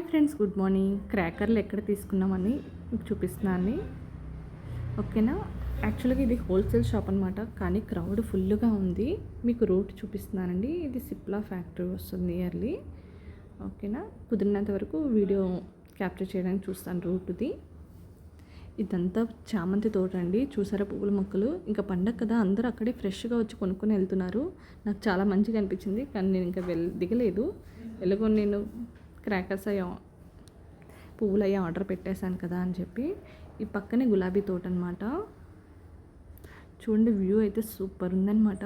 Hi friends, good morning. క్రాకర్లు ఎక్కడ తీసుకున్నామని మీకు చూపిస్తున్నాను. ఓకేనా. యాక్చువల్గా ఇది హోల్సేల్ షాప్ అనమాట, కానీ క్రౌడ్ ఫుల్గా ఉంది. మీకు రూట్ చూపిస్తున్నానండి. ఇది సిప్లా ఫ్యాక్టరీ వస్తుంది నియర్లీ. ఓకేనా. కుదిరినంత వరకు వీడియో క్యాప్చర్ చేయడానికి చూస్తాను రూట్ది. ఇదంతా చామంతి తోట అండి. చూసారా పువ్వుల మొక్కలు. ఇంకా పండగ కదా, అందరూ అక్కడే ఫ్రెష్గా వచ్చి కొనుక్కొని వెళ్తున్నారు. నాకు చాలా మంచిగా అనిపించింది, కానీ నేను ఇంకా దిగలేదు. ఎలాగో నేను క్రాకర్స్ అయ్యా పువ్వులు అయ్యా ఆర్డర్ పెట్టేశాను కదా అని చెప్పి. ఈ పక్కనే గులాబీ తోట అనమాట. చూడండి, వ్యూ అయితే సూపర్ ఉందన్నమాట.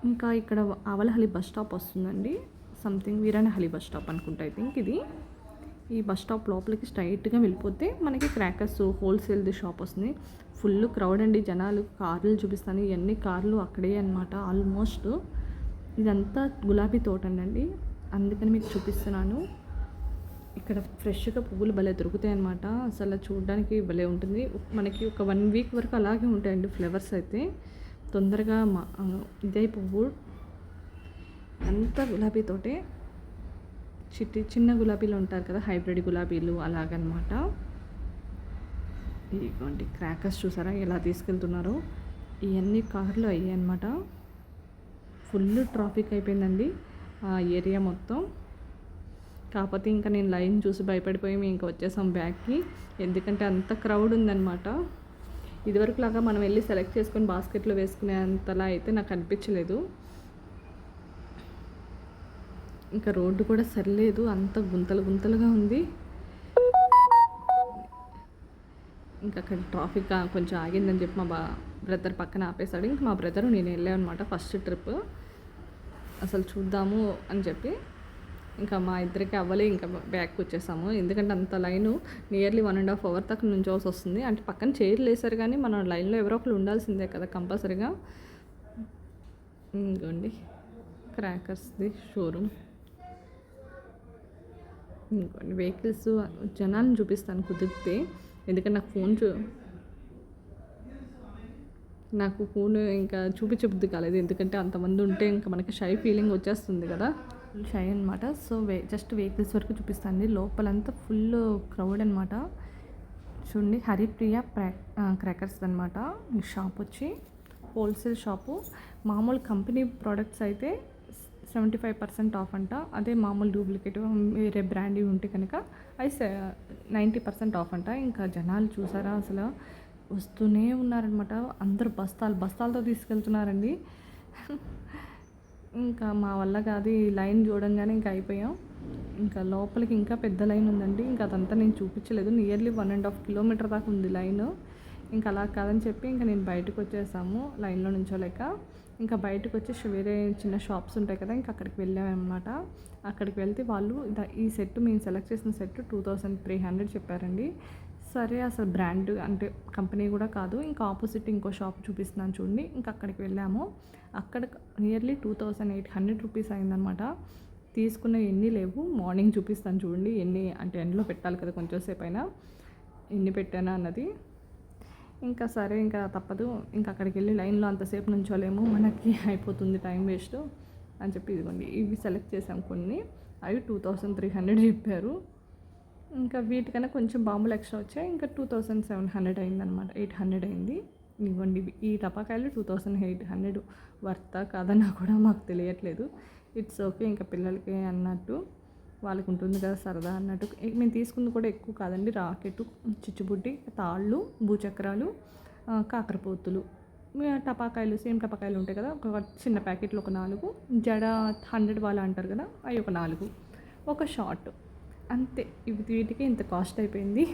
ఇంకా ఇక్కడ ఆవలహల్లి బస్ స్టాప్ వస్తుందండి. సంథింగ్ వీరానహల్లి బస్ స్టాప్ అనుకుంటా. ఐ థింక్ ఇది. ఈ బస్ స్టాప్ లోపలికి స్ట్రైట్గా వెళ్ళిపోతే మనకి క్రాకర్స్ హోల్సేల్ది షాప్ వస్తుంది. ఫుల్ క్రౌడ్ అండి, జనాలు. కార్లు చూపిస్తాను, ఇవన్నీ కార్లు అక్కడే అనమాట. ఆల్మోస్ట్ ఇదంతా గులాబీ తోట అండి, అందుకని మీకు చూపిస్తున్నాను. ఇక్కడ ఫ్రెష్గా పువ్వులు భలే దొరుకుతాయి అన్నమాట. అసలు చూడడానికి భలే ఉంటుంది. మనకి ఒక 1 వీక్ వరకు అలాగే ఉంటాయండి ఫ్లవర్స్ అయితే. తొందరగా ఇదే పువ్వు అంతా గులాబీతోటే. చిన్న గులాబీలు ఉంటారు కదా, హైబ్రిడ్ గులాబీలు అలాగనమాట. ఇదిగోండి క్రాకర్స్ చూసారా ఎలా తీసుకెళ్తున్నారో. ఇవన్నీ కార్లు అయ్యాయి అనమాట. ఫుల్ ట్రాఫిక్ అయిపోయిందండి ఆ ఏరియా మొత్తం. కాకపోతే ఇంకా నేను లైన్ చూసి భయపడిపోయి మేము ఇంకా వచ్చేసాం బ్యాగ్కి, ఎందుకంటే అంత క్రౌడ్ ఉందన్నమాట. ఇదివరకు లాగా మనం వెళ్ళి సెలెక్ట్ చేసుకొని బాస్కెట్లో వేసుకునే అంతలా అయితే నాకు అనిపించలేదు. ఇంకా రోడ్డు కూడా సరిలేదు, అంత గుంతలుగా ఉంది. ఇంకా అక్కడ ట్రాఫిక్ కొంచెం ఆగిందని చెప్పి మా బ్రదర్ పక్కన ఆపేశాడు. ఇంకా మా బ్రదరు నేను వెళ్ళాను అనమాట ఫస్ట్ ట్రిప్. అసలు చూద్దాము అని చెప్పి ఇంకా మా ఇద్దరికి అవ్వలే, ఇంకా బ్యాగ్కి వచ్చేసాము. ఎందుకంటే అంత లైను నియర్లీ 1.5 అవర్ దాకా నుంచోవాల్సి వస్తుంది. అంటే పక్కన చైర్లు వేసారు, కానీ మనం లైన్లో ఎవరో ఒకరు ఉండాల్సిందే కదా కంపల్సరీగా. ఇంకోండి క్రాకర్స్ది షోరూమ్. ఇంకోండి వెహికల్స్, జనాలను చూపిస్తాను కుదిరితే. ఎందుకంటే నాకు ఫోన్ ఇంకా చూపించబుద్ధి కాలేదు, ఎందుకంటే అంతమంది ఉంటే ఇంకా మనకి షై ఫీలింగ్ వచ్చేస్తుంది కదా, షై అనమాట. సో జస్ట్ వెహికల్స్ వరకు చూపిస్తాను. లోపలంతా ఫుల్ క్రౌడ్ అనమాట. చూడండి, హరిప్రియ క్రాకర్స్ అనమాట ఈ షాప్ వచ్చి. Wholesale shop. మామూలు కంపెనీ ప్రోడక్ట్స్ అయితే 75% ఆఫ్ అంట. అదే మామూలు డూప్లికేట్ వేరే బ్రాండ్ ఉంటే కనుక అది 90% ఆఫ్ అంట. ఇంకా జనాలు చూసారా అసలు వస్తూనే ఉన్నారనమాట. అందరూ బస్తాలతో తీసుకెళ్తున్నారండి. ఇంకా మా వల్ల కాదు, ఈ లైన్ చూడంగానే ఇంకా అయిపోయాం. ఇంకా లోపలికి ఇంకా పెద్ద లైన్ ఉందండి. ఇంకా అదంతా నేను చూపించలేదు. నియర్లీ 1.5 కిలోమీటర్ దాకా ఉంది లైన్. ఇంకా అలా కాదని చెప్పి ఇంకా నేను బయటకు వచ్చేసాము లైన్లో నుంచోలేక. ఇంకా బయటకు వచ్చి వేరే చిన్న షాప్స్ ఉంటాయి కదా, ఇంకా అక్కడికి వెళ్ళామన్నమాట. అక్కడికి వెళ్తే వాళ్ళు ఈ సెట్ మేము సెలెక్ట్ చేసిన సెట్ 2300 చెప్పారండి. సరే, అసలు బ్రాండ్ అంటే కంపెనీ కూడా కాదు. ఇంకా ఆపోజిట్ ఇంకో షాప్ చూపిస్తున్నాను చూడండి. ఇంకా అక్కడికి వెళ్ళాము. అక్కడ నియర్లీ 2800 రూపీస్ అయిందనమాట. తీసుకున్న ఎన్ని లేవు. మార్నింగ్ చూపిస్తాను చూడండి ఎన్ని, అంటే ఎండ్లో పెట్టాలి కదా కొంచెం సేపు అయినా, ఎన్ని పెట్టానా అన్నది. ఇంకా సరే, ఇంకా తప్పదు. ఇంకా అక్కడికి వెళ్ళి లైన్లో అంతసేపు నుంచోలేము, మనకి అయిపోతుంది టైం వేస్ట్ అని చెప్పి ఇదిగోండి ఇవి సెలెక్ట్ చేసాం కొన్ని. అవి 2300 చెప్పారు. ఇంకా వీటికన్నా కొంచెం బాంబులు ఎక్స్ట్రా వచ్చాయి. ఇంకా 2700 అయిందనమాట. 800 అయింది. ఇవ్వండి ఈ టపాకాయలు 2800 వర్తా కాదన్నా కూడా మాకు తెలియట్లేదు. ఇట్స్ ఓకే, ఇంకా పిల్లలకి అన్నట్టు వాళ్ళకి ఉంటుంది కదా సరదా అన్నట్టు. మేము తీసుకుంది కూడా ఎక్కువ కాదండి. రాకెట్, చిచ్చుబుడ్డి, తాళ్ళు, భూచక్రాలు, కాకరపోతులు, టపాకాయలు, సేమ్ టపాకాయలు ఉంటాయి కదా, ఒక చిన్న ప్యాకెట్లు ఒక 4, జడ 100 వాళ్ళ అంటారు కదా అవి ఒక 4, ఒక షార్ట్, అంతే. వీటికి ఇంత కాస్ట్ అయిపోయింది.